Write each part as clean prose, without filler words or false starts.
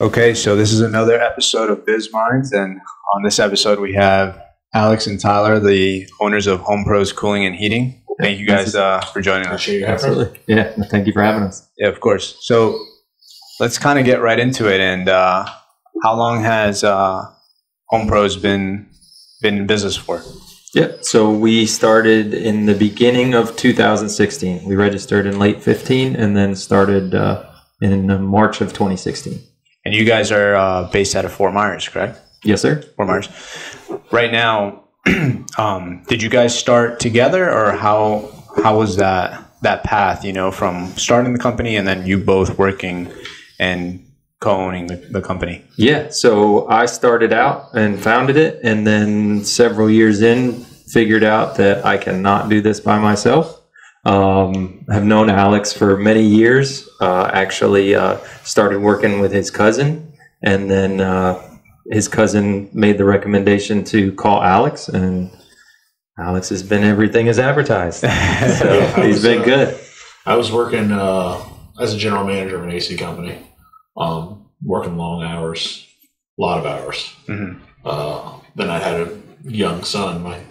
Okay, so this is another episode of Biz Mindz, and on this episode we have Alex and Tyler, the owners of Homepros Cooling and Heating. Thank you guys for joining us. Absolutely. Yeah, thank you for having us. Yeah, of course. So let's kind of get right into it. And how long has Homepros been in business for? Yeah, so we started in the beginning of 2016. We registered in late 15 and then started in March of 2016. And you guys are based out of Fort Myers, correct? Yes, sir. Fort Myers. Right now, did you guys start together, or how was that path, from starting the company and then you both working and co-owning the company? Yeah, so I started out and founded it, and then several years in, figured out that I cannot do this by myself. Have known Alex for many years. Actually, started working with his cousin, and then his cousin made the recommendation to call Alex, and Alex has been everything as advertised. So he's been good. I was working as a general manager of an AC company, working long hours, a lot of hours. Mm-hmm. Then I had a young son,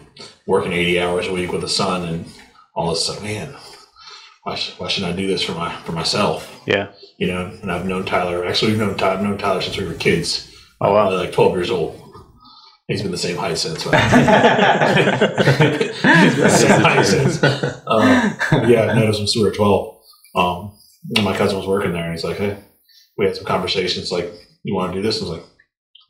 working 80 hours a week with a son, and all of a sudden, man, why should I do this for myself? Yeah. And I've known Tyler. Actually, I've known Tyler since we were kids. Oh, wow. Like 12 years old. He's been the same height since. Yeah, I noticed him since we were 12. And my cousin was working there, and he's like, hey, we had some conversations like, you want to do this? I was like,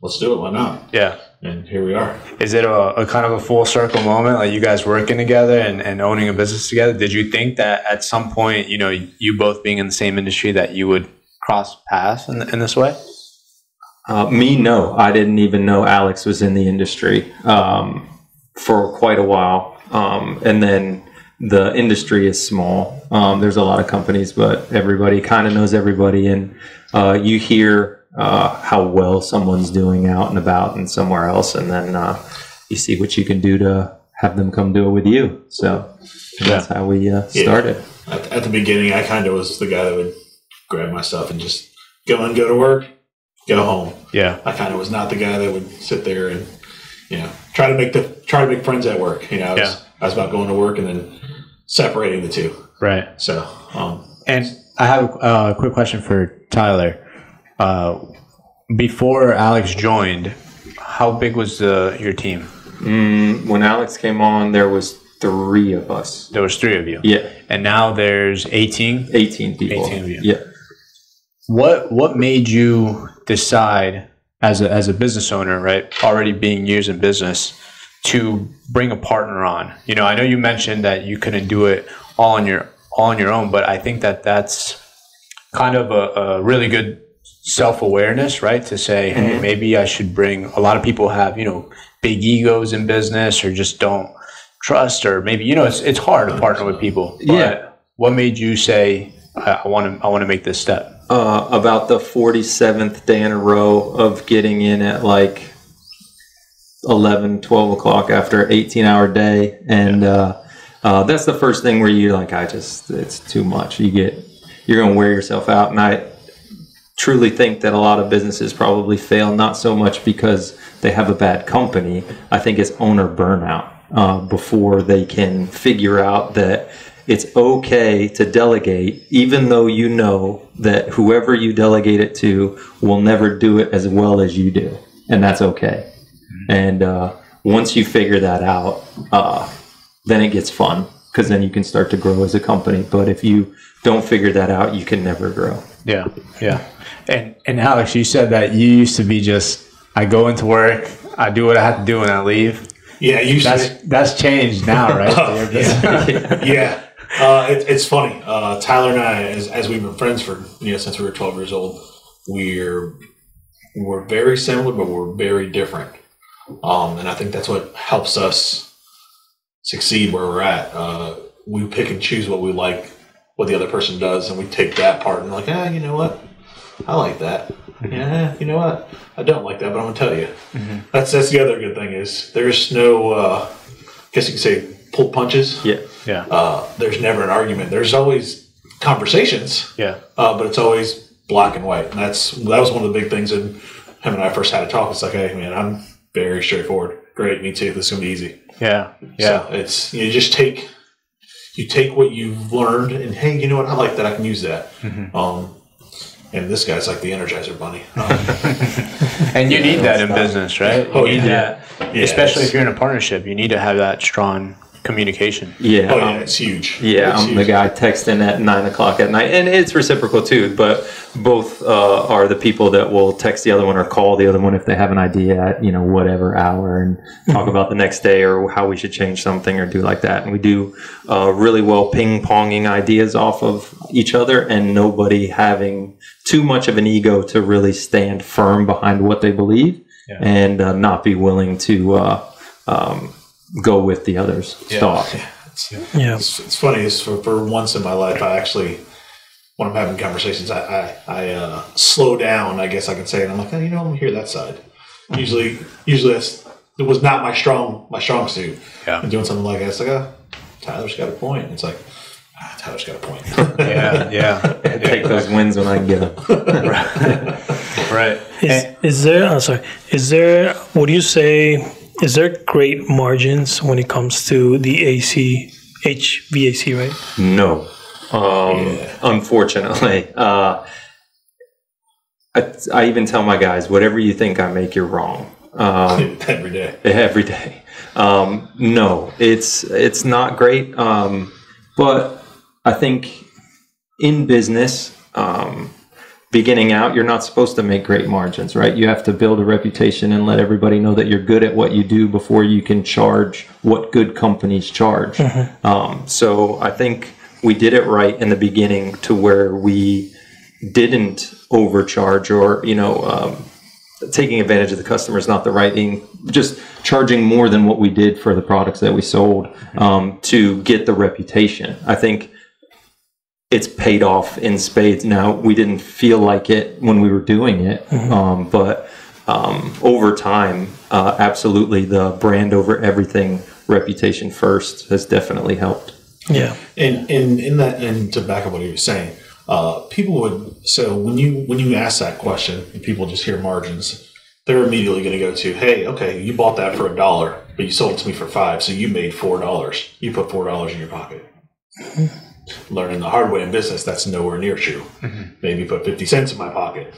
let's do it. Why not? Yeah. And here we are. Is it a kind of a full circle moment, like you guys working together and owning a business together? Did you think that at some point, you both being in the same industry, that you would cross paths in this way? No. I didn't even know Alex was in the industry for quite a while. And then the industry is small. There's a lot of companies, but everybody kind of knows everybody. And you hear how well someone's doing out and about and somewhere else, and then you see what you can do to have them come do it with you. So that's how we started. At the beginning, I kind of was the guy that would grab my stuff and just go to work, go home. Yeah, I kind of was not the guy that would sit there and try to make friends at work. I was about going to work and then separating the two. Right. So and I have a quick question for Tyler. Before Alex joined, how big was your team? When Alex came on, there was 3 of us. There was 3 of you. Yeah. And now there's 18? 18 people. 18 of you. Yeah. What made you decide as a business owner, right, already being years in business, to bring a partner on? I know you mentioned that you couldn't do it all on your own, but I think that's kind of a really good self-awareness, right? To say, hey, maybe I should bring. A lot of people have, big egos in business, or just don't trust, or maybe, it's hard to partner with people. But yeah. What made you say, I want to make this step? About the 47th day in a row of getting in at like 11, 12 o'clock after an 18-hour day. And that's the first thing where you're like, it's too much. You're going to wear yourself out. And I truly think that a lot of businesses probably fail, not so much because they have a bad company. I think it's owner burnout before they can figure out that it's okay to delegate, even though you know that whoever you delegate it to will never do it as well as you do. And that's okay. And once you figure that out, then it gets fun, because then you can start to grow as a company. But if you don't figure that out, you can never grow. Yeah, yeah. And Alex, you said that you used to be just, I go into work, I do what I have to do, and I leave. Yeah, that's changed now, right? Yeah. It's funny. Tyler and I, as we've been friends for since we were 12 years old, we're very similar, but we're very different. And I think that's what helps us succeed where we're at. We pick and choose what we like, what the other person does, and we take that part and like, you know what? I like that. Mm-hmm. Yeah, you know what? I don't like that, but I'm gonna tell you. Mm-hmm. That's the other good thing is there's no, I guess you could say, pulled punches. Yeah, yeah. There's never an argument. There's always conversations. Yeah. But it's always black and white. And that was one of the big things in him and I first had a talk. It's like, hey, man, I'm very straightforward. Great, me too. This is going to be easy. Yeah. So it's, you just take what you've learned and, hey, you know what? I like that. I can use that. And this guy's like the Energizer Bunny. And you need that in business, right? You need that, especially if you're in a partnership. You need to have that strong communication. Yeah. It's huge. Yeah, it's I'm huge. the guy texting at 9 o'clock at night, and it's reciprocal too. But both are the people that will text the other one or call the other one if they have an idea at whatever hour and talk about the next day or how we should change something or do like that. And we do really well ping-ponging ideas off of each other, and nobody having too much of an ego to really stand firm behind what they believe and not be willing to go with the other's thought. It's funny. It's for once in my life, I actually, when I'm having conversations, I slow down, I guess I can say, and I'm like, I'm gonna hear that side. Usually it was not my strong suit. Yeah. And doing something like that, it's like, Tyler's got a point. It's like, Tyler's got a point. Take those wins when I can get them. Right. Is there, would you say, is there great margins when it comes to the HVAC, right? No. Unfortunately. I even tell my guys, whatever you think I make, you're wrong. Every day. Every day. No, it's not great. But I think in business, beginning out, you're not supposed to make great margins, right? You have to build a reputation and let everybody know that you're good at what you do before you can charge what good companies charge. So I think we did it right in the beginning to where we didn't overcharge or, taking advantage of the customer is not the right thing. Just charging more than what we did for the products that we sold to get the reputation. I think it's paid off in spades. Now, we didn't feel like it when we were doing it, but over time, absolutely, the brand over everything, reputation first, has definitely helped. Yeah. And in that, and to back up what you were saying, people would, so when you ask that question and people just hear margins, they're immediately going to go to, hey, okay, you bought that for $1, but you sold it to me for $5, so you made $4. You put $4 in your pocket. Learning the hard way in business, that's nowhere near true. Maybe put 50 cents in my pocket.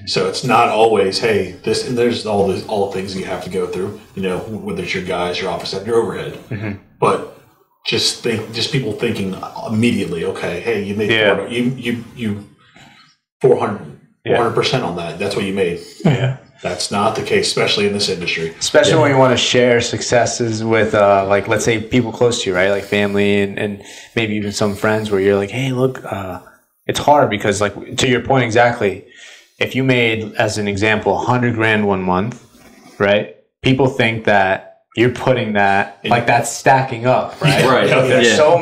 So it's not always, hey, this, and there's all the things you have to go through, whether it's your guys, your office, and your overhead. But just people thinking immediately, okay, hey, you made you 400% on that. That's what you made. Yeah. That's not the case, especially in this industry. Especially when you want to share successes with, let's say people close to you, right? Like family and maybe even some friends where you're like, hey, look, it's hard because, like, to your point exactly, if you made, as an example, $100,000 one month, right? People think that you're putting that, like, that's stacking up, right? Right. There's so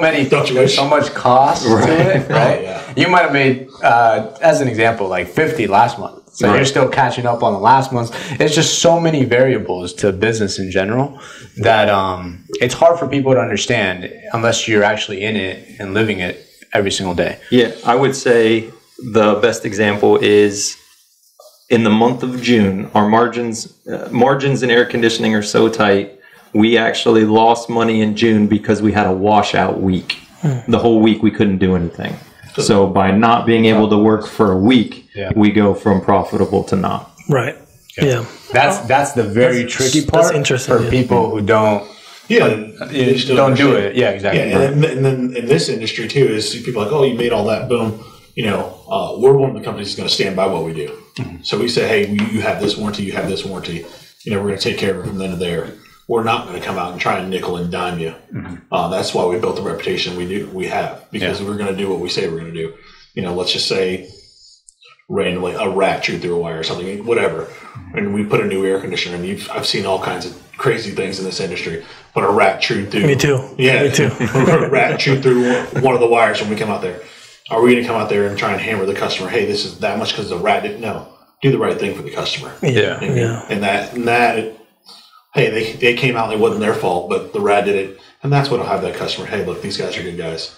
much cost to it, right? You might have made, as an example, like 50 last month. So you're still catching up on the last month. It's just so many variables to business in general that it's hard for people to understand unless you're actually in it and living it every single day. Yeah, I would say the best example is in the month of June, our margins in air conditioning are so tight, we actually lost money in June because we had a washout week. The whole week we couldn't do anything. So by not being able to work for a week, we go from profitable to not. Right. Yeah. That's the very tricky part for people who don't. Don't do it. Yeah, exactly. Yeah, and then in this industry too is people are like, oh, you made all that, boom. We're one of the companies that's going to stand by what we do. So we say, hey, you have this warranty, you have this warranty. We're going to take care of it from then to there. We're not going to come out and try and nickel and dime you. That's why we built the reputation we have, because we're going to do what we say we're going to do. Let's just say randomly a rat chewed through a wire or something, whatever. And we put a new air conditioner in. I've seen all kinds of crazy things in this industry, but a rat chewed through. Me too. Yeah, me too. A rat chewed through one of the wires when we come out there. Are we going to come out there and try and hammer the customer? Hey, this is that much because the rat didn't know. Do the right thing for the customer. And that. Hey, they came out and it wasn't their fault, but the rat did it. And that's what will have that customer, hey, look, these guys are good guys.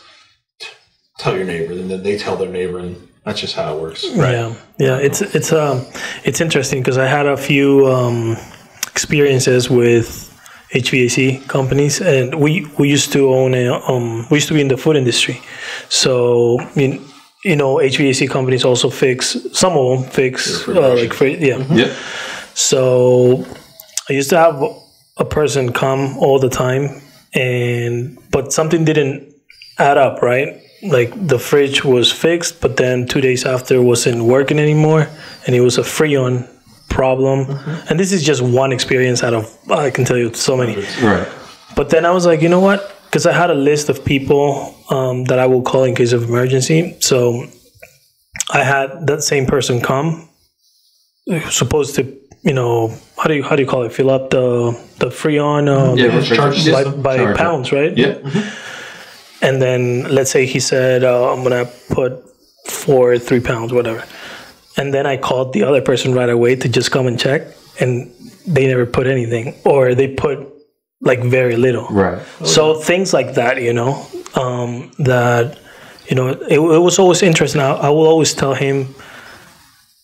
tell your neighbor, and then they tell their neighbor, and that's just how it works. Right. Yeah. It's interesting because I had a few experiences with HVAC companies, and we used to own we used to be in the food industry, so HVAC companies also fix, some of them fix So I used to have a person come all the time, but something didn't add up, right? Like the fridge was fixed, but then 2 days after it wasn't working anymore, and it was a Freon problem. And this is just one experience out of, I can tell you so many. Right. But then I was like, you know what? Because I had a list of people that I will call in case of emergency. So I had that same person come, supposed to, how do you call it? Fill up the Freon by pounds, right? Yeah. And then let's say he said, I'm going to put 3 pounds, whatever. And then I called the other person right away to just come and check, and they never put anything, or they put like very little. Right. So things like that, it was always interesting. I will always tell him,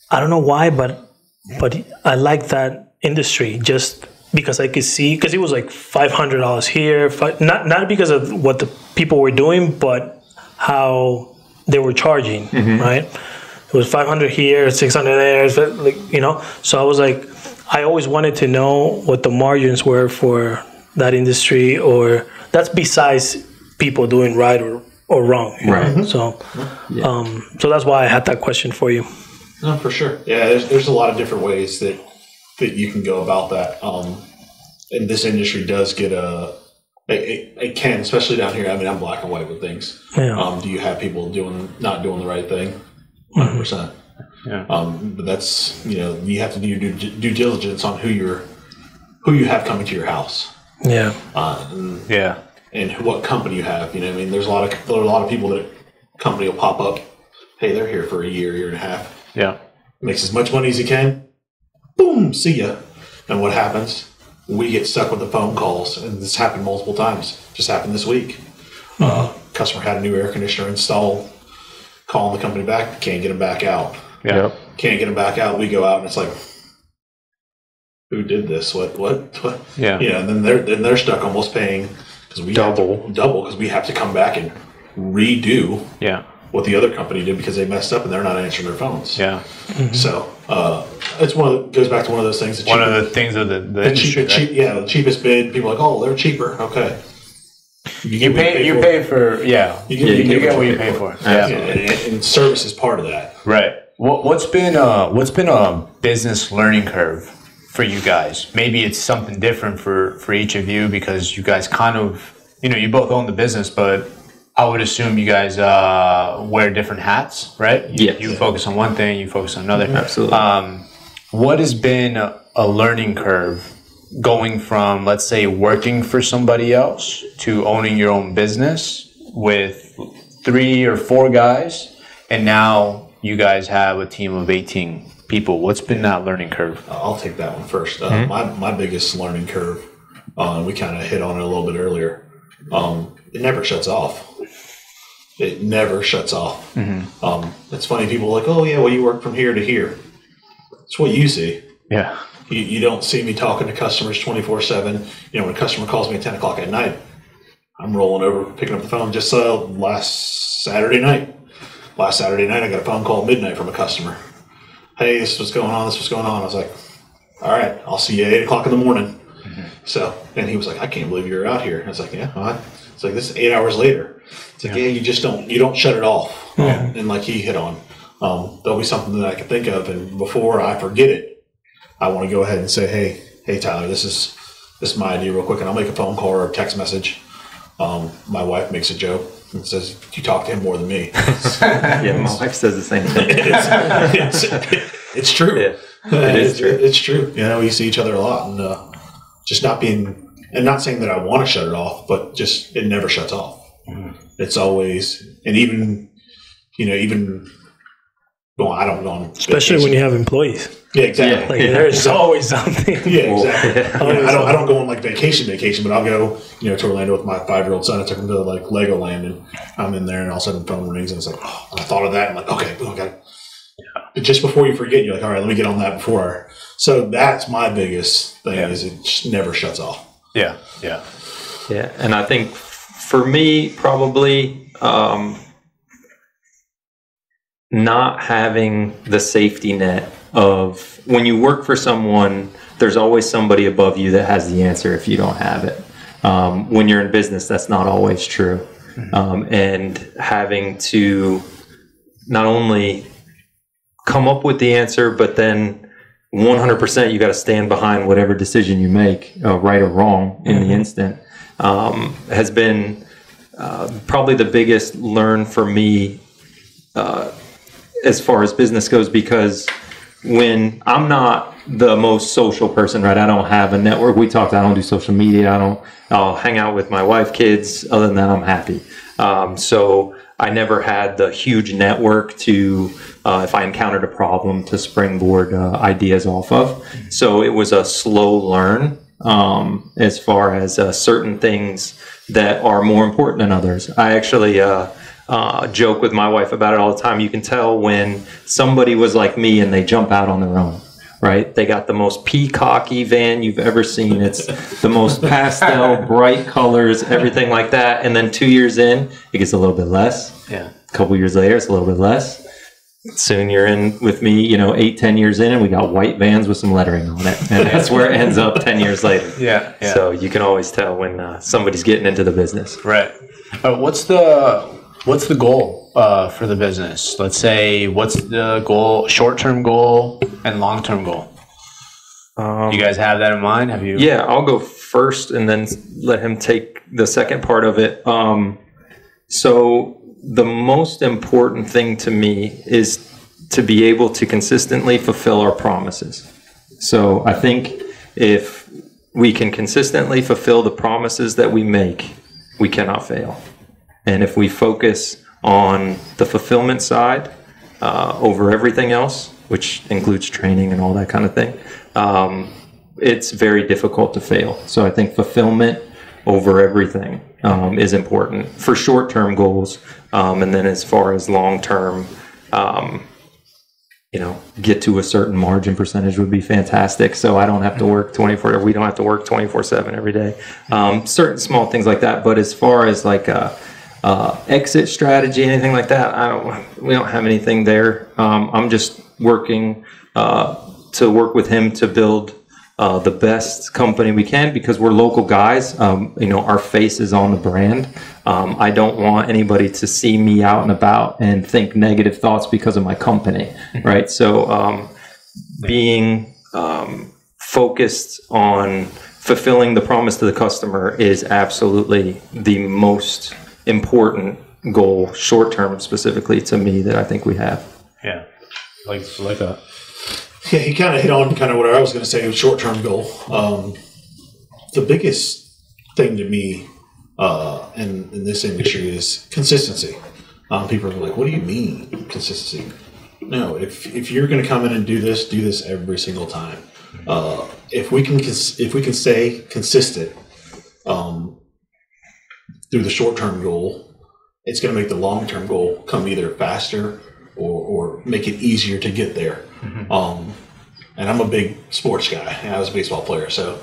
I don't know why, but I like that industry just because I could see, because it was like $500 here, not because of what the people were doing, but how they were charging, right? It was 500 here, 600 there, So I was like, I always wanted to know what the margins were for that industry, or that's besides people doing right or wrong. Right. So that's why I had that question for you. No, for sure. Yeah, there's a lot of different ways that you can go about that. And this industry does get it can, especially down here. I mean, I'm black and white with things. Yeah. Do you have people not doing the right thing? 100%. Yeah. But that's, you have to do your due diligence on who you have coming to your house. Yeah. And what company you have. There's a lot of people that company will pop up. Hey, they're here for a year and a half. Yeah. Makes as much money as he can. Boom, see ya. And what happens? We get stuck with the phone calls, and this happened multiple times. Just happened this week. Customer had a new air conditioner installed. Calling the company back, can't get them back out. Yeah. Can't get them back out. We go out, and it's like, who did this? What? Yeah. And then they're stuck almost paying because we double because we have to come back and redo. Yeah. What the other company did because they messed up and they're not answering their phones. Yeah. So it's goes back to one of those things. One of the things of the industry. The cheapest bid. People are like, oh, they're cheaper. Okay. You pay for you get what you pay for. Yeah. And service is part of that. Right. What's been a business learning curve for you guys? Maybe it's something different for each of you because you guys kind of you both own the business, but I would assume you guys wear different hats, right? You focus on one thing, you focus on another. Absolutely. What has been a learning curve going from, let's say, working for somebody else to owning your own business with 3 or 4 guys, and now you guys have a team of 18 people? What's been that learning curve? I'll take that one first. My biggest learning curve, we kind of hit on it a little bit earlier. It never shuts off. It never shuts off. It's funny, people are like, oh yeah, well, you work from here to here. It's what you see. Yeah. You don't see me talking to customers 24/7. When a customer calls me at 10 o'clock at night, I'm rolling over, picking up the phone. Just last Saturday night, I got a phone call at midnight from a customer. Hey, this is what's going on. I was like, all right, I'll see you at 8 o'clock in the morning. So, and he was like, I can't believe you're out here. I was like, yeah. It's like, this is 8 hours later. It's like, you don't shut it off. And like he hit on, there'll be something that I can think of, and before I forget it, I want to go ahead and say, hey Tyler, this is my idea real quick, and I'll make a phone call or a text message. My wife makes a joke and says, you talk to him more than me. Yeah, my wife says the same thing. It's true. Yeah, it is true. It's true. We see each other a lot, and just not being, and not saying that I want to shut it off, but just it never shuts off. It's always, and even well, I don't know. Especially when you have employees. Yeah, exactly. Like there's always something. Yeah, exactly. Yeah. I don't go on like vacation, but I'll go, to Orlando with my 5-year-old son. I took him to like Legoland, and I'm in there, and all of a sudden the phone rings, and it's like, oh, I thought of that. I'm like, okay, boom, got it. Just before you forget, you're like, all right, let me get on that before. So that's my biggest thing is it just never shuts off. Yeah. And I think for me, probably not having the safety net of when you work for someone, there's always somebody above you that has the answer if you don't have it. When you're in business, that's not always true. And having to not only come up with the answer, but then 100% you got to stand behind whatever decision you make, right or wrong in the instant, has been probably the biggest learn for me as far as business goes, because when I'm not the most social person, right? I don't have a network. I don't do social media. I'll hang out with my wife, kids. Other than that, I'm happy. So I never had the huge network to, if I encountered a problem, to springboard ideas off of. So it was a slow learn as far as certain things that are more important than others. I actually joke with my wife about it all the time. You can tell when somebody was like me and they jump out on their own. Right? They got the most peacocky van you've ever seen. It's the most pastel, bright colors, everything like that. And then 2 years in, it gets a little bit less. Yeah. A couple years later, it's a little bit less. Soon you're in with me, 8-10 years in, and we got white vans with some lettering on it. And that's where it ends up 10 years later. Yeah. So you can always tell when somebody's getting into the business. Right. What's the goal for the business? Let's say, what's the goal, short-term goal and long-term goal? You guys have that in mind? Have you? Yeah, I'll go first and then let him take the second part of it. So the most important thing to me is to be able to consistently fulfill our promises. So I think if we can consistently fulfill the promises that we make, we cannot fail. And if we focus on the fulfillment side over everything else, which includes training and all that kind of thing, it's very difficult to fail. So I think fulfillment over everything is important for short-term goals. And then as far as long-term, get to a certain margin percentage would be fantastic. So I don't have to work we don't have to work 24/7 every day. Certain small things like that. But as far as like exit strategy, anything like that, we don't have anything there. I'm just working to work with him to build the best company we can, because we're local guys. Our face is on the brand. I don't want anybody to see me out and about and think negative thoughts because of my company, right? So being focused on fulfilling the promise to the customer is absolutely the most important goal, short term specifically to me, that I think we have. Yeah, like a. Yeah, he kind of hit on kind of what I was going to say, short-term goal. The biggest thing to me in this industry is consistency. People are like, what do you mean consistency? No, if you're going to come in and do this every single time. If we can stay consistent through the short-term goal, it's going to make the long-term goal come either faster or make it easier to get there. And I'm a big sports guy. I was a baseball player, so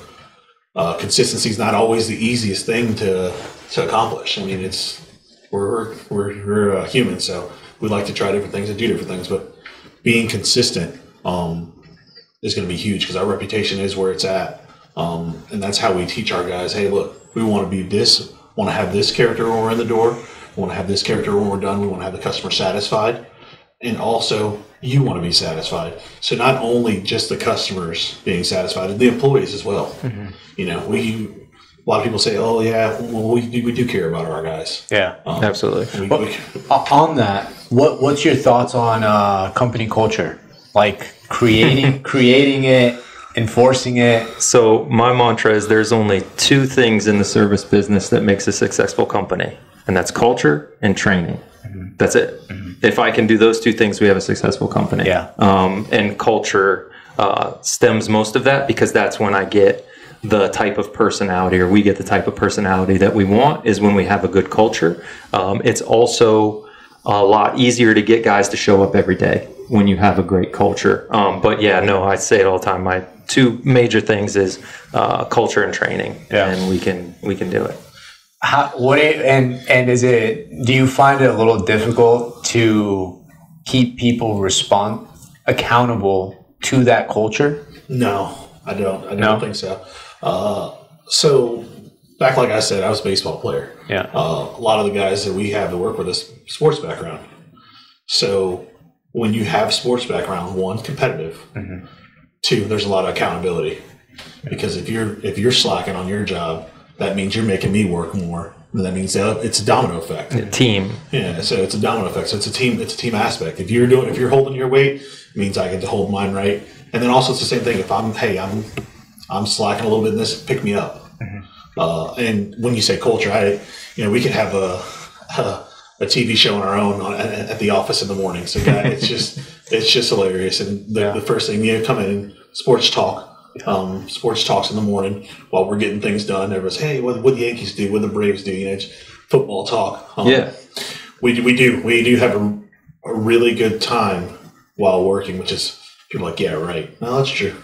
consistency is not always the easiest thing to accomplish. I mean, we're humans, so we like to try different things and do different things. But being consistent is going to be huge, because our reputation is where it's at, and that's how we teach our guys. Hey, look, we want to be this. Want to have this character when we're in the door. We want to have this character when we're done. We want to have the customer satisfied. And also, you want to be satisfied. So not only just the customers being satisfied, the employees as well. A lot of people say, "Oh, yeah, well, we do care about our guys." Yeah, absolutely. On that, what's your thoughts on company culture? Like creating it, enforcing it. So my mantra is there's only two things in the service business that makes a successful company, and that's culture and training. That's it. If I can do those two things, we have a successful company. Yeah. And culture stems most of that, because that's when I get the type of personality, or we get the type of personality that we want, is when we have a good culture. It's also a lot easier to get guys to show up every day when you have a great culture. But yeah, no, I say it all the time. My two major things is culture and training, and we can do it. Do you find it a little difficult to keep people accountable to that culture? No, I don't. I don't think so. So back, like I said, I was a baseball player. Yeah. A lot of the guys that we have that work with us, sports background. So when you have sports background, one, competitive. Mm-hmm. Two, there's a lot of accountability, because if you're slacking on your job, that means you're making me work more. And that means it's a domino effect. A team. Yeah, so it's a domino effect. So it's a team aspect. If you're holding your weight, it means I get to hold mine right. And then also it's the same thing. If I'm slacking a little bit in this, pick me up. Mm-hmm. And when you say culture, we could have a TV show on our own at the office in the morning. So it's just hilarious. And the first thing come in, sports talk. Sports talks in the morning while we're getting things done. Everyone's, hey, what the Yankees do, what the Braves do, it's football talk. We do have a really good time while working, which is people are like, yeah, right. No, that's true.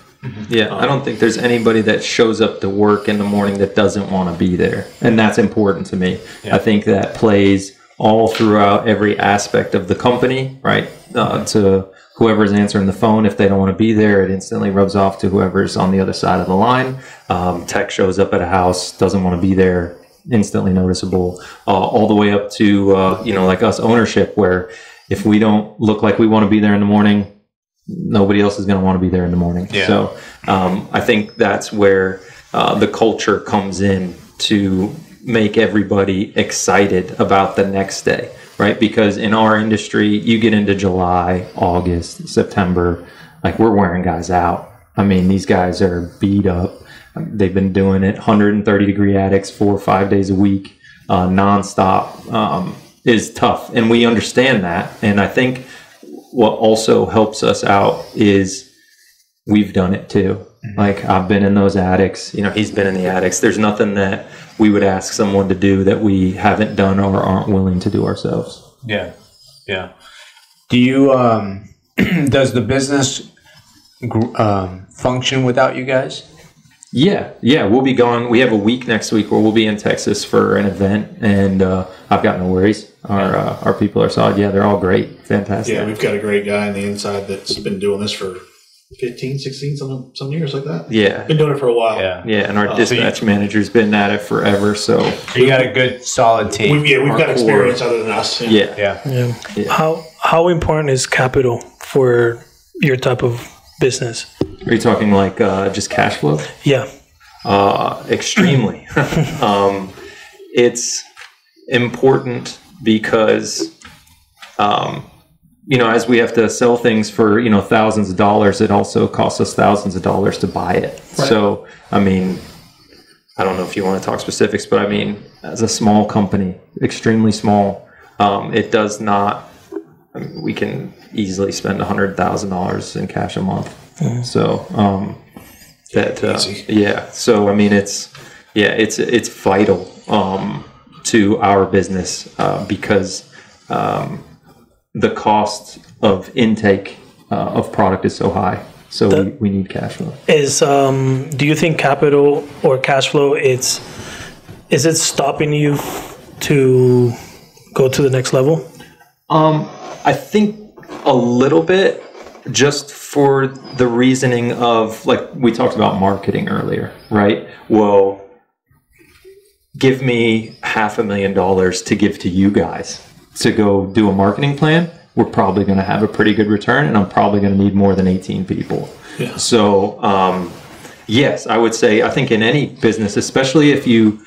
Yeah, I don't think there's anybody that shows up to work in the morning that doesn't want to be there, and that's important to me. Yeah. I think that plays all throughout every aspect of the company, right? To whoever's answering the phone, if they don't want to be there, it instantly rubs off to whoever's on the other side of the line. Tech shows up at a house, doesn't want to be there, instantly noticeable. All the way up to, like us, ownership, where if we don't look like we want to be there in the morning, nobody else is going to want to be there in the morning. Yeah. So I think that's where the culture comes in to make everybody excited about the next day. Right, because in our industry, you get into July, August, September, like we're wearing guys out. I mean, these guys are beat up. They've been doing it 130-degree attics 4 or 5 days a week, nonstop. Is tough, and we understand that. And I think what also helps us out is we've done it too. Like I've been in those attics, he's been in the attics. There's nothing that we would ask someone to do that we haven't done or aren't willing to do ourselves. Yeah. Yeah. Do you, does the business function without you guys? Yeah. We'll be gone. We have a week next week where we'll be in Texas for an event, and I've got no worries. Our people are solid. Yeah, they're all great. Fantastic. Yeah, we've got a great guy on the inside that's been doing this for 15, 16, some years like that. Yeah. Been doing it for a while. Yeah, and our dispatch manager's been at it forever, so. You got a good, solid team. We've got experience other than us. Yeah. How important is capital for your type of business? Are you talking like just cash flow? Yeah. Extremely. It's important because as we have to sell things for, thousands of dollars, it also costs us thousands of dollars to buy it. Right. So, I don't know if you want to talk specifics, but as a small company, extremely small, it does not, we can easily spend $100,000 in cash a month. Mm-hmm. So, it's vital, to our business, because, the cost of intake of product is so high, so we need cash flow. Do you think capital or cash flow is it stopping you to go to the next level? I think a little bit, just for the reasoning of, like we talked about marketing earlier, right? Well, give me $500,000 to give to you guys to go do a marketing plan. We're probably going to have a pretty good return, and I'm probably going to need more than 18 people. Yeah. So, yes, I would say, I think in any business, especially if you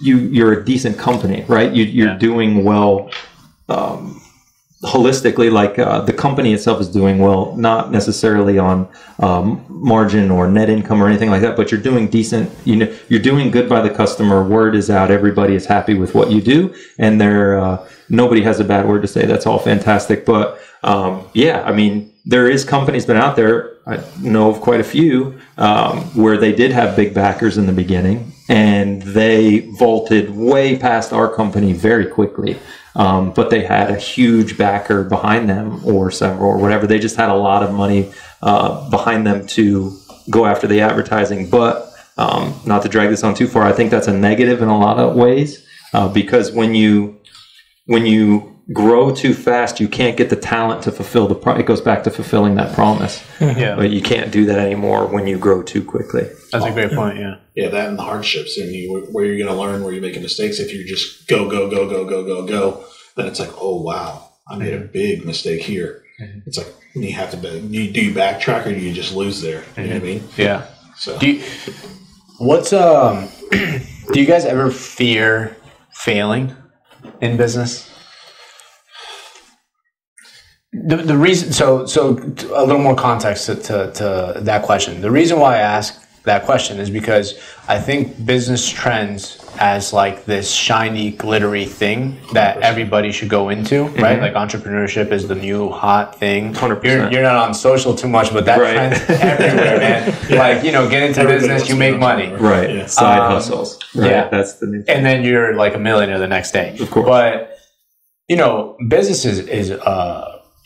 you're a decent company, right? You're doing well holistically, like the company itself is doing well, not necessarily on margin or net income or anything like that, but you're doing decent, you're doing good by the customer. Word is out. Everybody is happy with what you do, and nobody has a bad word to say. That's all fantastic. But I mean, there is companies been out there, I know of quite a few, where they did have big backers in the beginning, and they vaulted way past our company very quickly. But they had a huge backer behind them, or several, or whatever. They just had a lot of money behind them to go after the advertising. But not to drag this on too far, I think that's a negative in a lot of ways, because when you grow too fast, you can't get the talent to fulfill it goes back to fulfilling that promise. Yeah. But you can't do that anymore when you grow too quickly. That's a great point. Yeah. Yeah, that and the hardships, and where you're going to learn, where you're making mistakes. If you just go, then it's like, oh wow, I made a big mistake here. It's like you have to. Do you backtrack, or do you just lose there? You know what I mean? Yeah. So do you guys ever fear failing in business? The reason, so a little more context to that question. The reason why I ask that question is because I think business trends as like this shiny, glittery thing that everybody should go into, right? Like entrepreneurship is the new hot thing. 100%. You're not on social too much, but that trend's everywhere, man. Like, get into business, you make money. Right. Yeah. Side hustles. Right? Yeah. That's the new thing. And then you're like a millionaire the next day. Of course. But, business is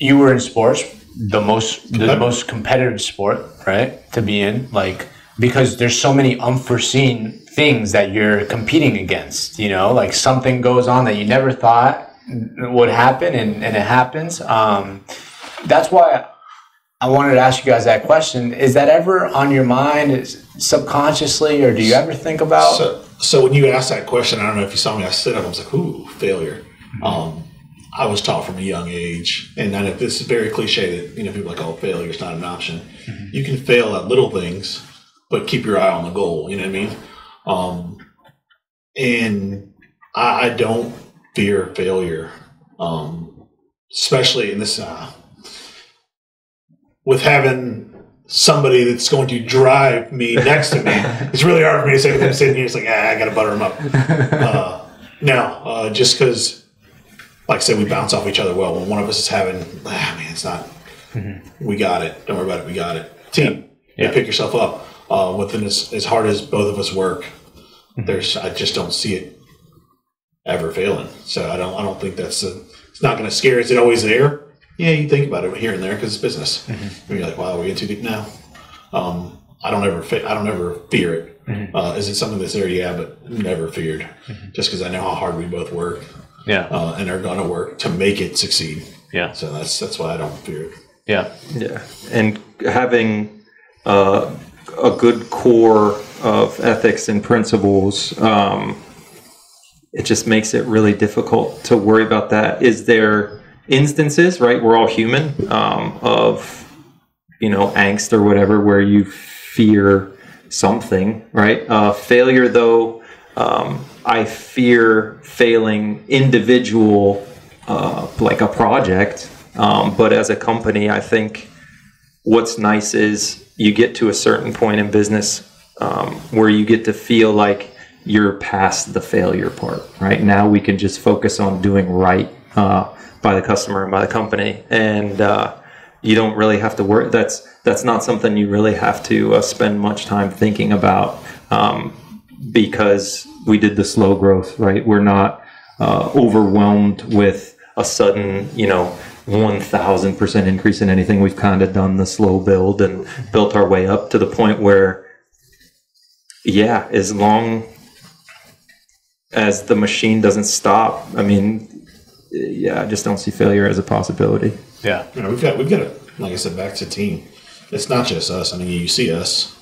you were in sports, the most competitive sport, right? To be in, like, because there's so many unforeseen things that you're competing against, like something goes on that you never thought would happen, and it happens. That's why I wanted to ask you guys that question. Is that ever on your mind subconsciously, or do you ever think about? So when you asked that question, I don't know if you saw me, I stood up, I was like, ooh, failure. I was taught from a young age, and I know this is very cliche that people are like, oh, failure is not an option. You can fail at little things, but keep your eye on the goal. You know what I mean? And I don't fear failure, especially in this with having somebody that's going to drive me next to me. It's really hard for me to say, I'm sitting here, it's like, I got to butter them up. Just because, like I said, we bounce off each other well. When one of us is having, it's not, we got it. Don't worry about it. We got it. Team, you pick yourself up. Within as hard as both of us work, I just don't see it ever failing. So I don't think it's not going to scare. Is it always there? Yeah, you think about it here and there because it's business. And you're like, wow, we're getting too deep now. I don't ever fear it. Is it something that's there? Yeah, but never feared. Just because I know how hard we both work. Yeah. And are going to work to make it succeed. Yeah. So that's why I don't fear it. Yeah. Yeah. And having a good core of ethics and principles, it just makes it really difficult to worry about that. Is there instances, right? We're all human, of, angst or whatever, where you fear something, right? Failure, though, I fear failing individual, like a project. But as a company, I think what's nice is you get to a certain point in business where you get to feel like you're past the failure part, right? Now we can just focus on doing right by the customer and by the company. And you don't really have to worry. That's not something you really have to spend much time thinking about because we did the slow growth, right? We're not overwhelmed with a sudden, 1,000% increase in anything. We've kind of done the slow build and built our way up to the point where, as long as the machine doesn't stop, I just don't see failure as a possibility. Yeah. We've got to, like I said, back to team. It's not just us. You see us,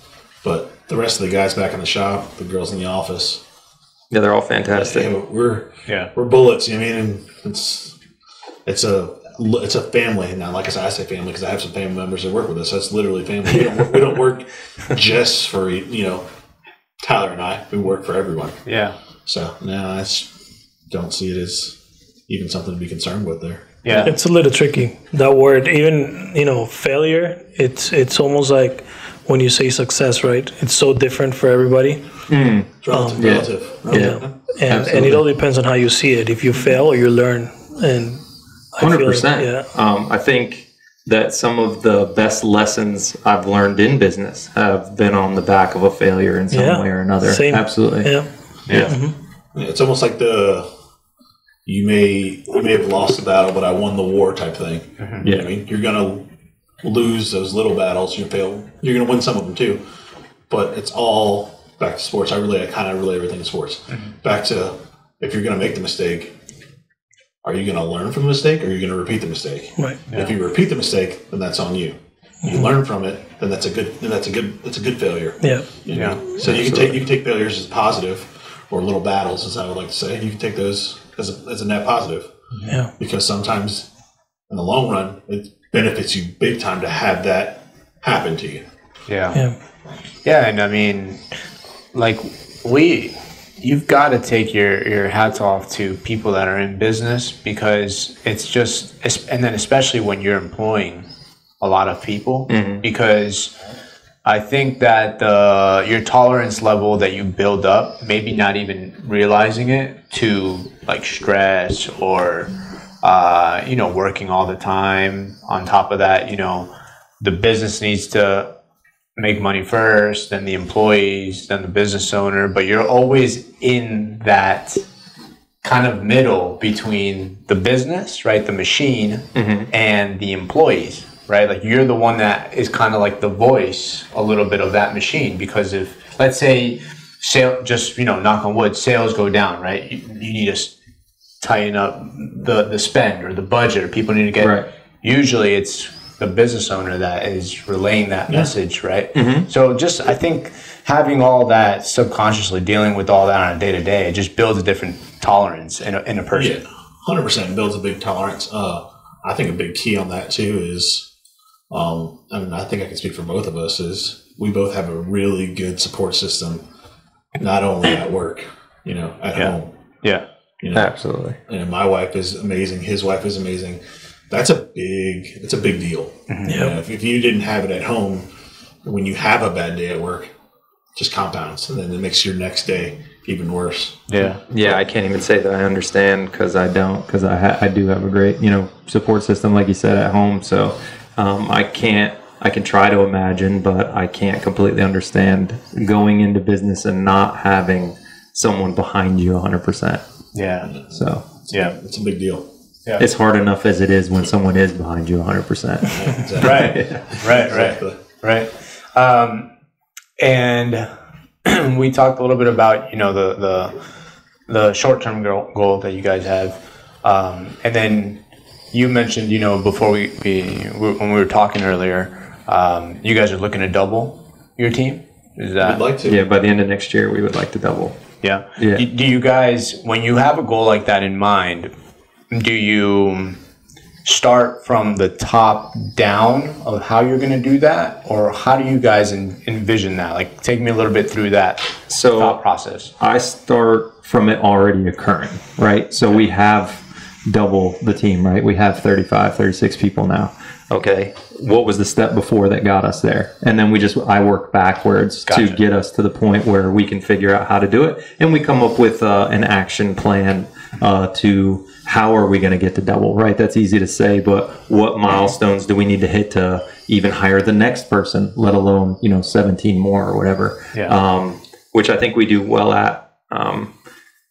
but the rest of the guys back in the shop, the girls in the office. Yeah, they're all fantastic. We're bullets. And it's a family. Now, like I said, I say family because I have some family members that work with us. That's literally family. We don't work just for Tyler and I. We work for everyone. Yeah. So no, I don't see it as even something to be concerned with there. Yeah. It's a little tricky, that word. Even, failure, it's almost like when you say success, right? It's so different for everybody. Relative. Yeah. And it all depends on how you see it. If you fail or you learn. And 100%. I think that some of the best lessons I've learned in business have been on the back of a failure in some way or another. Same. Absolutely. Yeah. Yeah, it's almost like you may have lost the battle, but I won the war type thing. You know what I mean? You're gonna lose those little battles. You're gonna win some of them too, but it's all back to sports. I kind of relate everything to sports. Back to, if you're gonna make the mistake, are you gonna learn from the mistake, or are you gonna repeat the mistake? Right. Yeah. If you repeat the mistake, then that's on you. You learn from it, then that's a good failure. Yeah. You know? So you can take failures as positive, or little battles, as I would like to say. You can take those as a net positive. Yeah. Because sometimes in the long run, it benefits you big time to have that happen to you. Yeah. And I mean, like, you've got to take your hats off to people that are in business, because it's just, and then especially when you're employing a lot of people, because I think that your tolerance level that you build up, maybe not even realizing it, to like stress or, working all the time. On top of that, the business needs to make money first, then the employees, then the business owner, but you're always in that kind of middle between the business, right, the machine, and the employees, right? Like, you're the one that is kind of like the voice a little bit of that machine, because if, let's say, knock on wood, sales go down, right? You need to tighten up the spend or the budget, or people need to get, right. Usually it's the business owner that is relaying that message, right? So just, I think having all that subconsciously, dealing with all that on a day-to-day, it just builds a different tolerance in a person. Yeah, 100% builds a big tolerance. I think a big key on that too is, I think I can speak for both of us, is we both have a really good support system, not only at work, at home. Yeah. Absolutely. And my wife is amazing. His wife is amazing. That's a big deal. If you didn't have it at home, when you have a bad day at work, just compounds, and then it makes your next day even worse. Yeah, I can't even say that I understand, because I don't, because I do have a great support system, like you said, at home. So I can try to imagine, but I can't completely understand going into business and not having someone behind you 100%. Yeah. So it's a big deal. Yeah. It's hard enough as it is when someone is behind you 100%. Exactly. Right. And we talked a little bit about the short-term goal that you guys have, and then you mentioned before when we were talking earlier, you guys are looking to double your team. Is that? We'd like to. Yeah, by the end of next year, we would like to double. Yeah. Yeah. Do you guys, when you have a goal like that in mind, do you start from the top down of how you're going to do that, or how do you guys envision that? Like, take me a little bit through that thought process. I start from it already occurring, right? So we have double the team, right? We have 35, 36 people now. Okay. What was the step before that got us there? And then I work backwards to get us to the point where we can figure out how to do it. And we come up with an action plan to how are we going to get to double, right? That's easy to say, but what milestones do we need to hit to even hire the next person, let alone, 17 more or whatever, which I think we do well at.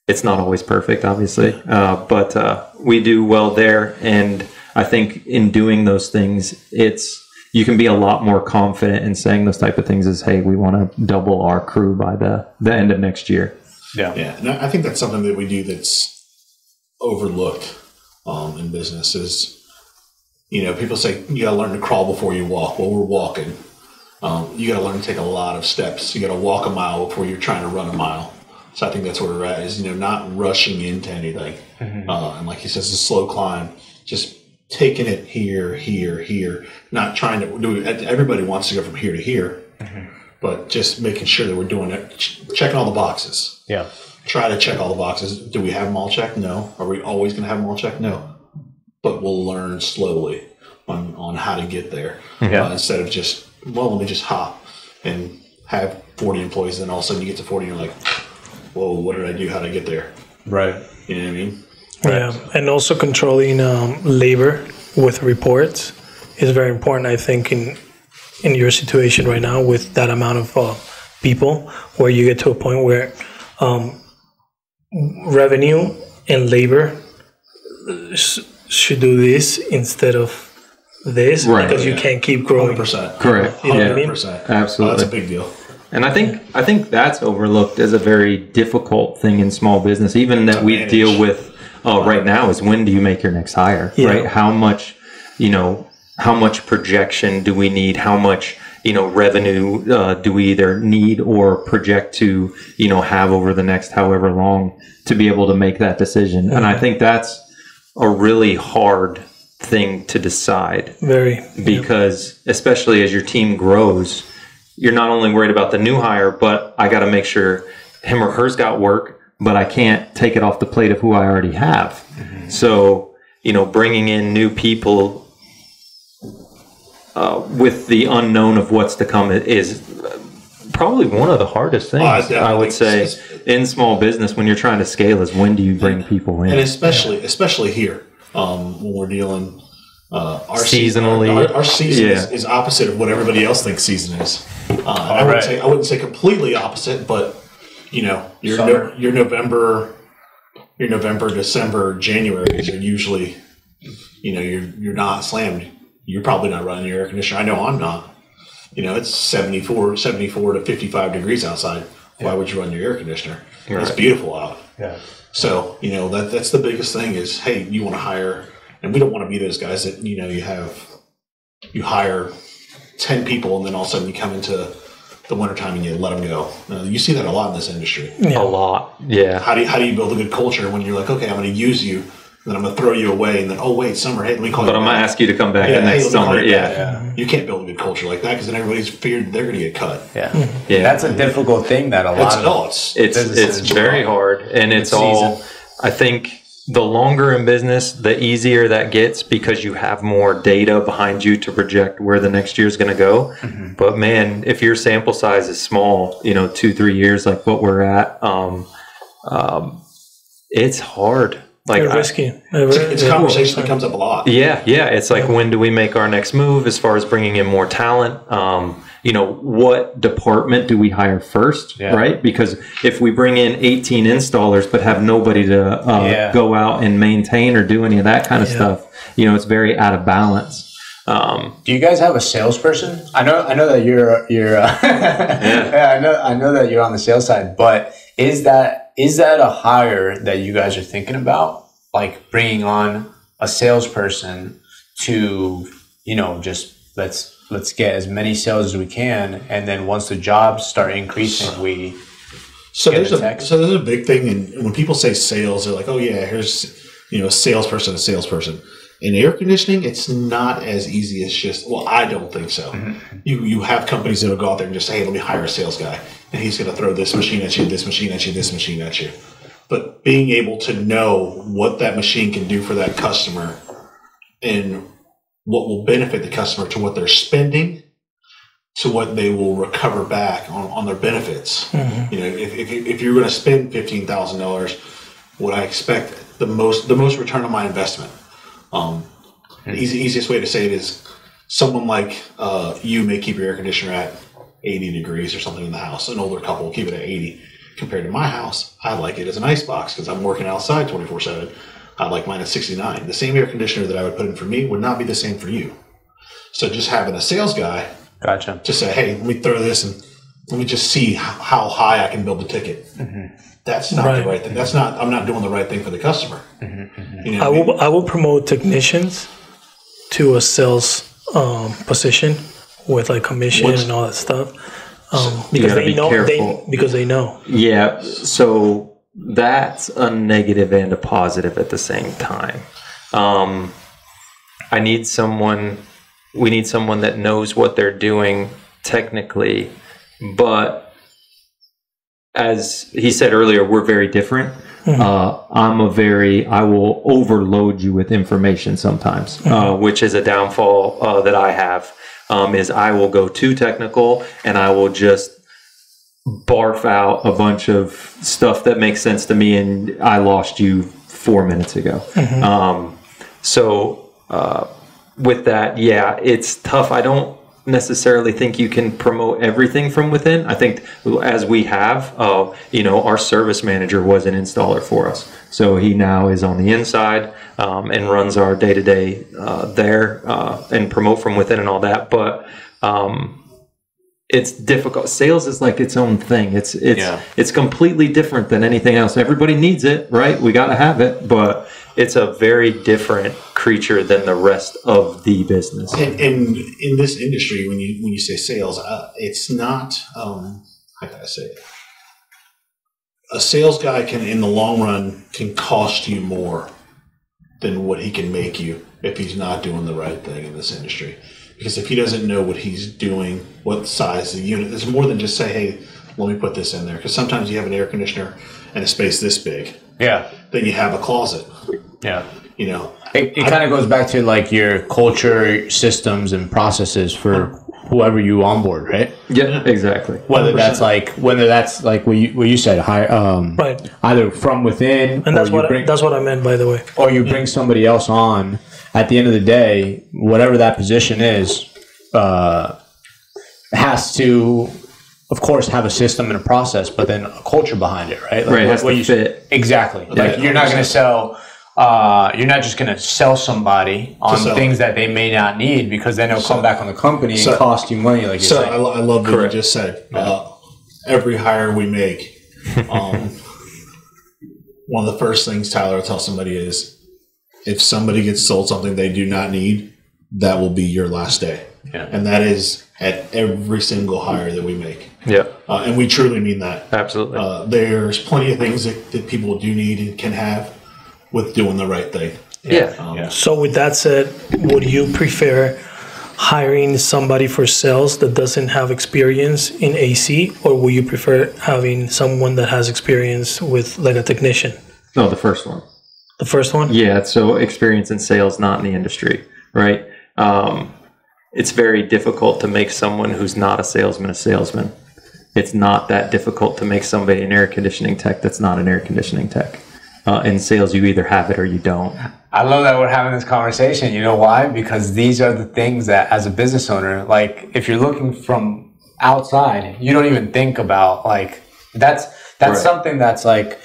It's not always perfect, obviously, but we do well there. And I think in doing those things, you can be a lot more confident in saying those type of things as, hey, we want to double our crew by the end of next year. Yeah. And I think that's something that we do that's overlooked in business is, people say you got to learn to crawl before you walk. Well, we're walking. You got to learn to take a lot of steps. You got to walk a mile before you're trying to run a mile. So I think that's where we're at, is, not rushing into anything. And like he says, it's a slow climb, just taking it here, not trying to do it. Everybody wants to go from here to here, but just making sure that we're doing it, checking all the boxes. Yeah. Try to check all the boxes. Do we have them all checked? No. Are we always going to have them all checked? No. but we'll learn slowly on how to get there. Instead of just, let me just hop and have 40 employees, then all of a sudden you get to 40 and you're like, whoa, what did I do? How did I get there? Right. You know what I mean? Yeah, and also controlling labor with reports is very important, I think, in your situation right now with that amount of people, where you get to a point where revenue and labor should do this instead of this, because you can't keep growing. 100%. Correct. You know what I mean? 100%. Absolutely. That's a big deal. And I think that's overlooked as a very difficult thing in small business, even that we deal with right now, is when do you make your next hire, right? How much projection do we need? How much, revenue do we either need or project to, have over the next however long to be able to make that decision? And I think that's a really hard thing to decide. Because especially as your team grows, you're not only worried about the new hire, but I got to make sure him or her's got work, but I can't take it off the plate of who I already have. Mm-hmm. So, bringing in new people with the unknown of what's to come is probably one of the hardest things, I would say, in small business when you're trying to scale, is when do you bring people in? And especially here, when we're dealing our seasonally. Our season is opposite of what everybody else thinks season is. I wouldn't say completely opposite, but your November, December, January are usually, you're not slammed. You're probably not running your air conditioner. I know I'm not. It's 74 to 55 degrees outside. Why would you run your air conditioner? Right. It's beautiful out. Yeah. So, that's the biggest thing is, hey, you want to hire, and we don't want to be those guys that, you hire 10 people and then all of a sudden you come into the wintertime and you let them go. You see that a lot in this industry. Yeah. A lot. Yeah. How do you build a good culture when you're like, okay, I'm going to use you, then I'm going to throw you away, and then, oh, wait, summer, hey, let me call you back. But I'm going to ask you to come back next summer. Yeah. You can't build a good culture like that because then everybody's feared they're going to get cut. Yeah. Yeah. That's a difficult thing that a lot of it's very hard. And it's all, I think, the longer in business, the easier that gets because you have more data behind you to project where the next year is going to go. Mm-hmm. But man, if your sample size is small, 2-3 years, like what we're at, it's hard. Like risky. It's a conversation that comes up a lot. Yeah. It's like, when do we make our next move as far as bringing in more talent? What department do we hire first, right? Because if we bring in 18 installers but have nobody to go out and maintain or do any of that kind of stuff, it's very out of balance. Do you guys have a salesperson? I know that you're I know that you're on the sales side, but is that a hire that you guys are thinking about, like bringing on a salesperson to, just let's get as many sales as we can, and then once the jobs start increasing, there's a big thing, and when people say sales, they're like, oh yeah, here's a salesperson. In air conditioning, it's not as easy as just, I don't think so. Mm-hmm. You have companies that will go out there and just say, hey, let me hire a sales guy, and he's going to throw this machine at you, this machine at you, this machine at you. But being able to know what that machine can do for that customer and what will benefit the customer to what they're spending to what they will recover back on their benefits. Mm-hmm. If you're going to spend $15,000, what I expect the most return on my investment. The easiest way to say it is someone like you may keep your air conditioner at 80 degrees or something in the house. An older couple will keep it at 80. Compared to my house, I like it as an ice box because I'm working outside 24/7. I like mine at 69. The same air conditioner that I would put in for me would not be the same for you. So just having a sales guy, to say, hey, let me throw this and let me just see how high I can build the ticket. Mm-hmm. That's not the right thing. I'm not doing the right thing for the customer. Mm-hmm. Mm-hmm. I will promote technicians to a sales position with like commission and all that stuff. Because they know. Yeah. So that's a negative and a positive at the same time. We need someone that knows what they're doing technically, but as he said earlier, we're very different. I will overload you with information sometimes, which is a downfall that I have, is I will go too technical and I will just barf out a bunch of stuff that makes sense to me, and I lost you 4 minutes ago. With that, yeah, it's tough. I don't necessarily think you can promote everything from within. I think as we have, our service manager was an installer for us. So he now is on the inside and runs our day-to-day there and promote from within and all that. But it's difficult. Sales is like its own thing. It's completely different than anything else. Everybody needs it, right? We got to have it, but it's a very different creature than the rest of the business. And in this industry, when you say sales, it's not how can I say it? A sales guy in the long run, can cost you more than what he can make you if he's not doing the right thing in this industry. Because if he doesn't know what he's doing, what size the unit, there's more than just say, hey, let me put this in there. Because sometimes you have an air conditioner and a space this big. Yeah. Then you have a closet. Yeah. It kind of goes back to like your culture, systems, and processes for whoever you onboard, right? Yeah, exactly. Whether that's like what you said, right, either from within, and that's what I meant, by the way. Or you bring somebody else on. At the end of the day, whatever that position is, has to, of course, have a system and a process, but then a culture behind it, right? Like, right, has to fit. Exactly. Like you're not going to sell. You're not just going to sell somebody on things that they may not need, because then they'll come back on the company and cost you money. Like you're saying. I love what you just said. Every hire we make, one of the first things Tyler will tell somebody is, if somebody gets sold something they do not need, that will be your last day. Yeah. And that is at every single hire that we make. Yeah. And we truly mean that. Absolutely. There's plenty of things that people do need and can have with doing the right thing. Yeah. So with that said, would you prefer hiring somebody for sales that doesn't have experience in AC, or would you prefer having someone that has experience with like a technician? No, the first one. The first one? Yeah, so experience in sales, not in the industry, right? It's very difficult to make someone who's not a salesman. It's not that difficult to make somebody an air conditioning tech that's not an air conditioning tech. In sales, you either have it or you don't. I love that we're having this conversation. You know why? Because these are the things that, as a business owner, like if you're looking from outside, you don't even think about, like that's right. Something that's like,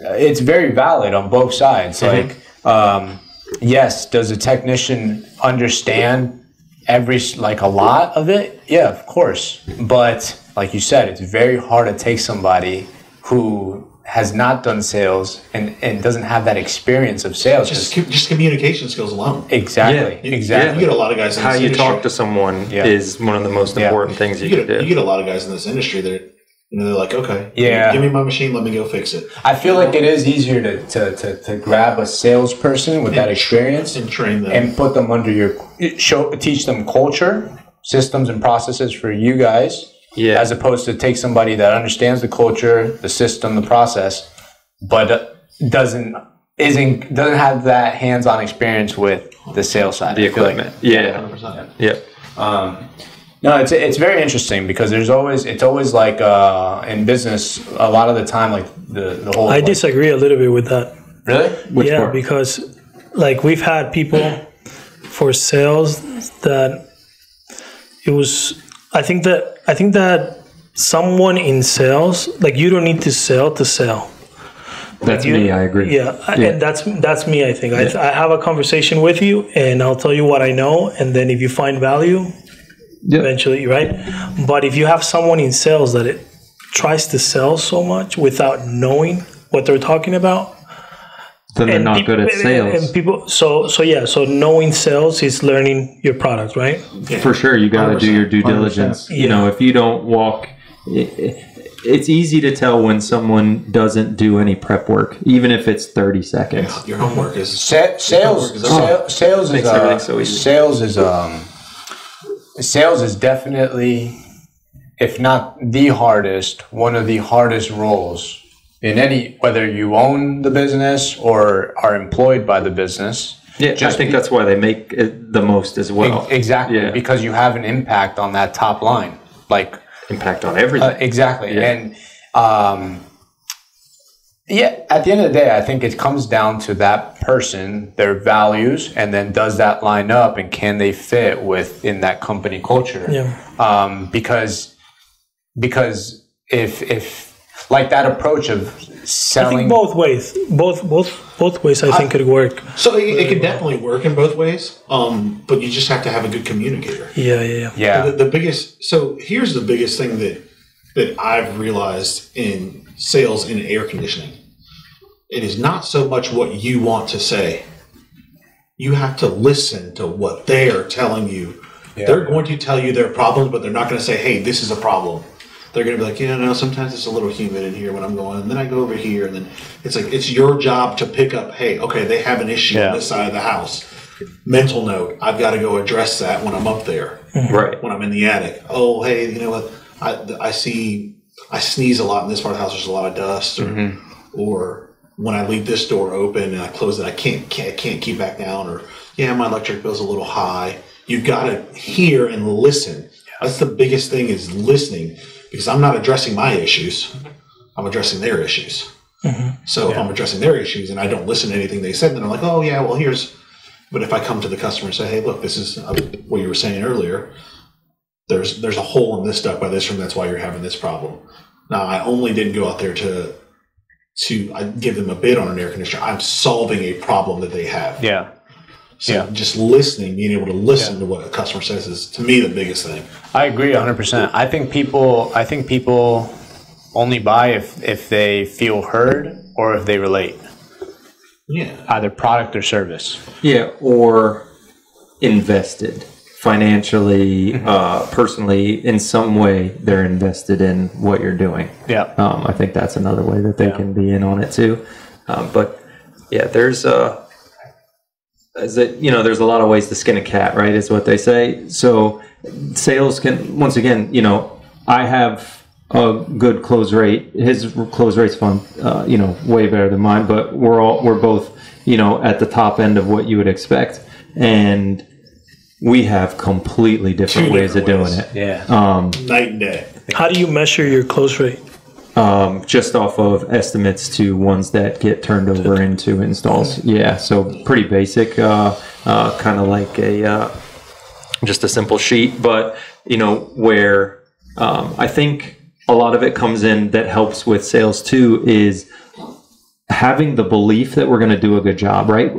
it's very valid on both sides. Mm-hmm. Like, yes, does a technician understand a lot of it? Yeah, of course. But like you said, it's very hard to take somebody who has not done sales and doesn't have that experience of sales. Just communication skills alone. Exactly. Yeah. Exactly. You get a lot of guys in this industry. How you talk to someone is one of the most important things you can do. You get a lot of guys in this industry that they're like, okay, give me my machine, let me go fix it. I feel like it is easier to grab a salesperson with that experience and train them and put them under teach them culture, systems, and processes for you guys. Yeah. As opposed to take somebody that understands the culture, the system, the process, but doesn't have that hands-on experience with the sales side, the equipment. Like, 100%. Yeah. No, it's very interesting because it's always like in business a lot of the time, like the whole. I disagree a little bit with that. Really? Which part? Because like we've had people for sales that it was. I think that someone in sales, like you don't need to sell to sell. That's me. I agree. Yeah, and that's me. I think I have a conversation with you, and I'll tell you what I know, and then if you find value, eventually, right? But if you have someone in sales that it tries to sell so much without knowing what they're talking about, then they're not good at sales. And people, so knowing sales is learning your product, right? Yeah. For sure, you got to do your due diligence. 100%. You know, if you don't walk, it's easy to tell when someone doesn't do any prep work, even if it's 30 seconds. Yeah, your homework is sales makes everything so easy. Sales is definitely, if not the hardest, one of the hardest roles in any, whether you own the business or are employed by the business. Yeah, I think that's why they make it the most as well. Exactly, because you have an impact on that top line, like impact on everything. Exactly, and at the end of the day, I think it comes down to that person, their values, and then does that line up, and can they fit within that company culture? Yeah. Because if like that approach of selling, I think both ways, both ways, I think could work. So it can definitely work in both ways, but you just have to have a good communicator. Yeah. The biggest. So here's the biggest thing that I've realized in sales in air conditioning. It is not so much what you want to say. You have to listen to what they are telling you. Yeah. They're going to tell you their problems, but they're not going to say, "Hey, this is a problem." They're going to be like, no, sometimes it's a little humid in here when I'm going, and then I go over here, and then it's like, it's your job to pick up, hey, okay, they have an issue on this side of the house. Mental note, I've got to go address that when I'm up there, right? When I'm in the attic. Oh, hey, you know what? I sneeze a lot in this part of the house. There's a lot of dust, or when I leave this door open and I close it, I can't keep back down, or my electric bill's a little high. You've got to hear and listen. Yeah. That's the biggest thing, is listening. Because I'm not addressing my issues, I'm addressing their issues. So if I'm addressing their issues and I don't listen to anything they said, then I'm like, oh yeah, well here's. But if I come to the customer and say, hey, look, this is what you were saying earlier. There's a hole in this stuck by this room. That's why you're having this problem. Now I only didn't go out there to I give them a bid on an air conditioner. I'm solving a problem that they have. Yeah. So just listening, being able to listen to what a customer says is, to me, the biggest thing. I agree 100%. I think people only buy if they feel heard or if they relate. Yeah. Either product or service. Yeah, or invested financially, personally, in some way. They're invested in what you're doing. Yeah. I think that's another way that they can be in on it too. But there's there's a lot of ways to skin a cat, right? Is what they say. So sales can, once again, I have a good close rate. His close rate's fun, way better than mine, but we're both, at the top end of what you would expect. And we have completely different ways of doing it. Yeah. Night and day. How do you measure your close rate? Just off of estimates to ones that get turned over into installs. Yeah, so pretty basic, kind of like just a simple sheet, but where I think a lot of it comes in that helps with sales too is having the belief that we're going to do a good job, right?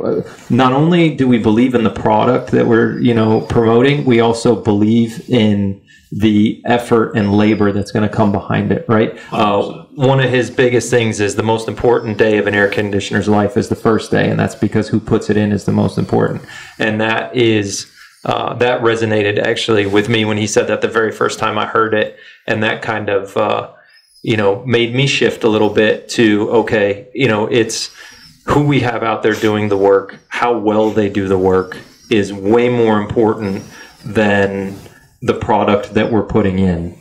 Not only do we believe in the product that we're, promoting, we also believe in the effort and labor that's going to come behind it, right? One of his biggest things is the most important day of an air conditioner's life is the first day, and that's because who puts it in is the most important. And that is that resonated actually with me when he said that the very first time I heard it, and that kind of made me shift a little bit to, okay, it's who we have out there doing the work, how well they do the work is way more important than the product that we're putting in.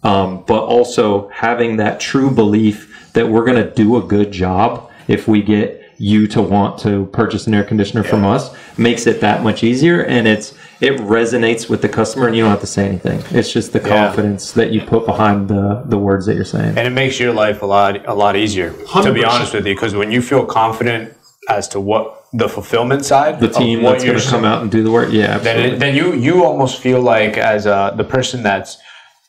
But also having that true belief that we're going to do a good job if we get you to want to purchase an air conditioner from us makes it that much easier, and it resonates with the customer, and you don't have to say anything. It's just the confidence that you put behind the words that you're saying. And it makes your life a lot easier, 100%. To be honest with you, because when you feel confident as to what the fulfillment side, the team that's going to come out and do the work, then you almost feel like, as the person that's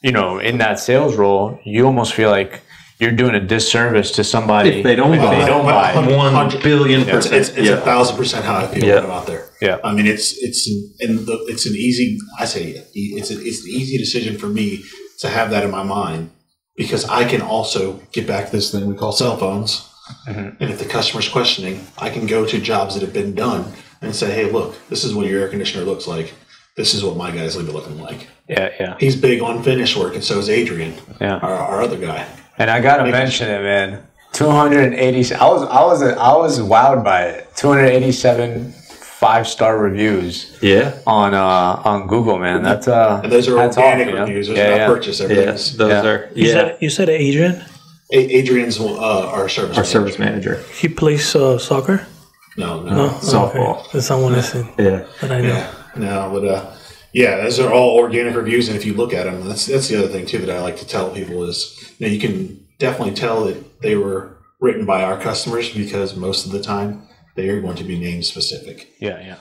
in that sales role, you almost feel like you're doing a disservice to somebody if they don't buy. 1 billion%. It's 1,000% how I feel when I'm out there. Yeah. I mean, it's an easy decision for me to have that in my mind, because I can also get back to this thing we call cell phones. And if the customer's questioning, I can go to jobs that have been done and say, hey, look, this is what your air conditioner looks like. This is what my guys leave it looking like. Yeah. He's big on finish work, and so is Adrian, our other guy. And I gotta mention it, man. 280. I was wowed by it. 287 5-star reviews. Yeah. On Google, man. And those are organic reviews. Those are not purchase. Those are. You said Adrian? Adrian's our service manager. He plays soccer? No. Softball. Okay. There's someone listening. Yeah. That I know. Yeah. No, but those are all organic reviews, and if you look at them, that's the other thing too that I like to tell people is, you can definitely tell that they were written by our customers because most of the time they are going to be name specific. Yeah.